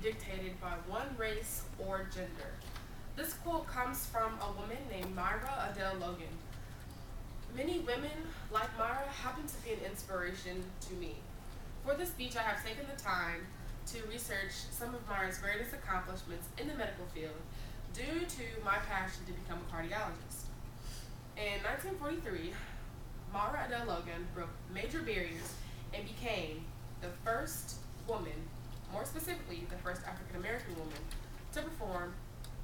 dictated by one race or gender. This quote comes from a woman named Myra Adele Logan. Many women, like Myra, happen to be an inspiration to me. For this speech, I have taken the time to research some of Myra's greatest accomplishments in the medical field due to my passion to become a cardiologist. In 1943, Myra Adele Logan broke major barriers and became the first woman, more specifically, the first African American woman, to perform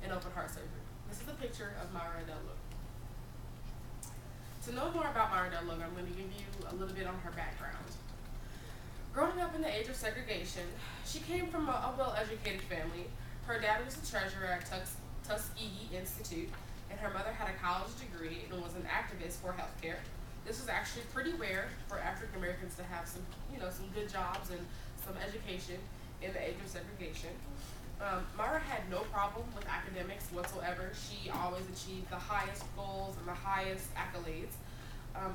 an open heart surgery. This is a picture of Myra Adele Logan. To know more about Myra Adele Logan, I'm going to give you a little bit on her background. Growing up in the age of segregation, she came from a well-educated family. Her dad was the treasurer at Tuskegee Institute, and her mother had a college degree and was an activist for healthcare. This was actually pretty rare for African Americans to have some good jobs and some education in the age of segregation. Myra had no problem with academics whatsoever. She always achieved the highest goals and the highest accolades.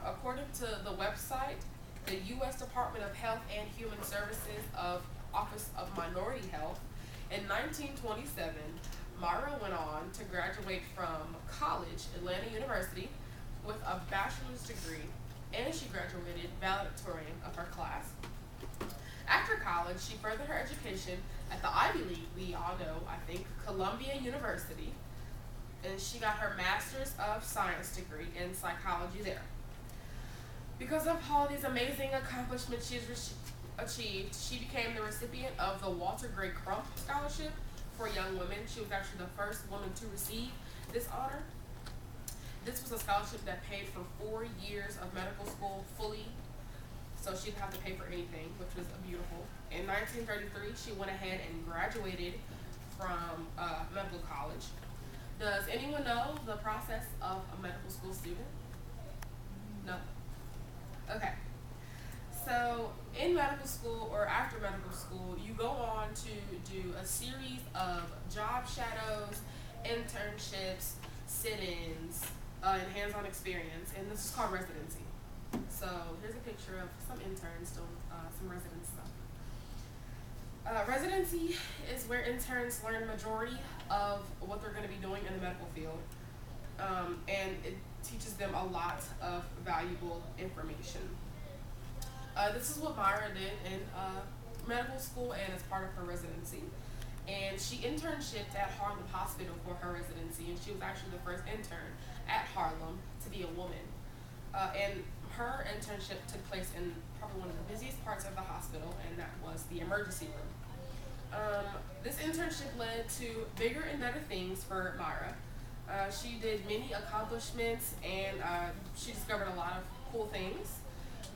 According to the website, the U.S. Department of Health and Human Services of Office of Minority Health, in 1927, Myra went on to graduate from college, Atlanta University, with a bachelor's degree, and she graduated valedictorian of her class. After college, she furthered her education at the Ivy League, we all know, I think, Columbia University, and she got her Master's of Science degree in psychology there. Because of all these amazing accomplishments she's achieved, she became the recipient of the Walter Gray Crump Scholarship for young women. She was actually the first woman to receive this honor. This was a scholarship that paid for 4 years of medical school fully, so she didn't have to pay for anything, which was beautiful. In 1933, she went ahead and graduated from medical college. Does anyone know the process of a medical school student? No? Okay. So in medical school or after medical school, you go on to do a series of job shadows, internships, sit-ins, and hands-on experience, and this is called residency. So here's a picture of some interns doing some resident stuff. Residency is where interns learn the majority of what they're going to be doing in the medical field, and it teaches them a lot of valuable information. This is what Myra did in medical school and as part of her residency. And she internshipped at Harlem Hospital for her residency, and she was actually the first intern at Harlem to be a woman. And her internship took place in probably one of the busiest parts of the hospital, and that was the emergency room. This internship led to bigger and better things for Myra. She did many accomplishments, and she discovered a lot of cool things.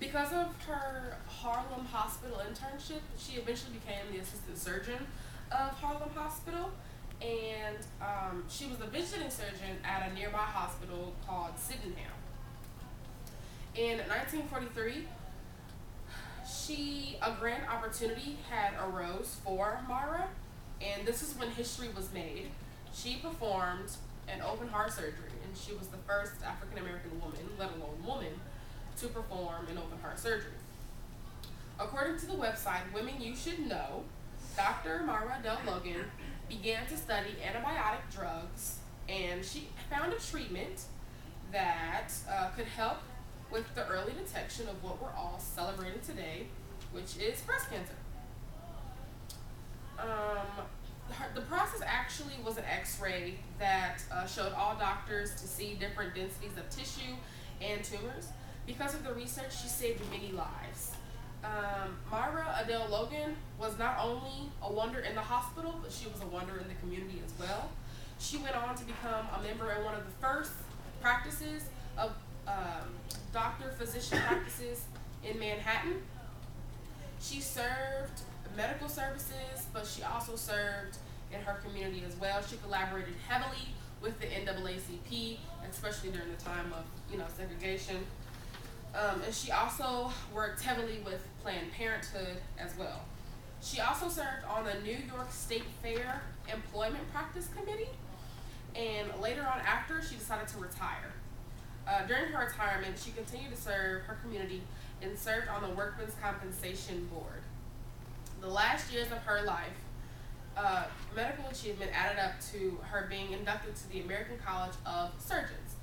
Because of her Harlem Hospital internship, she eventually became the assistant surgeon of Harlem Hospital, and she was a visiting surgeon at a nearby hospital called Sydenham. In 1943, a grand opportunity had arose for Myra, and this is when history was made. She performed an open heart surgery, and she was the first African American woman, let alone woman, to perform an open heart surgery. According to the website Women You Should Know, Dr. Myra Adele Logan began to study antibiotic drugs, and she found a treatment that could help with the early detection of what we're all celebrating today, which is breast cancer. The process actually was an x-ray that showed all doctors to see different densities of tissue and tumors. Because of the research, she saved many lives. Myra Adele Logan was not only a wonder in the hospital, but she was a wonder in the community as well. She went on to become a member in one of the first practices of doctor-physician practices in Manhattan. She served medical services, but she also served in her community as well. She collaborated heavily with the NAACP, especially during the time of segregation. And she also worked heavily with Planned Parenthood as well. She also served on the New York State Fair Employment Practice Committee, and later on after, she decided to retire. During her retirement, she continued to serve her community and served on the Workmen's Compensation Board. The last years of her life, medical achievement added up to her being inducted to the American College of Surgeons.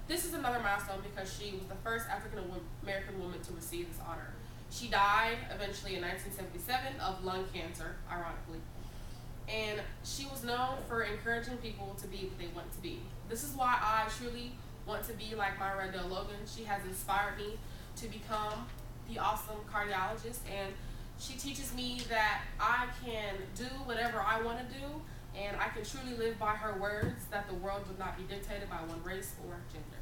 This is another milestone because she was the first African American woman to receive this honor. She died eventually in 1977 of lung cancer, ironically. And she was known for encouraging people to be what they want to be. This is why I truly want to be like Myra Adele Logan. She has inspired me to become the awesome cardiologist, and she teaches me that I can do whatever I want to do, and I can truly live by her words that the world would not be dictated by one race or gender.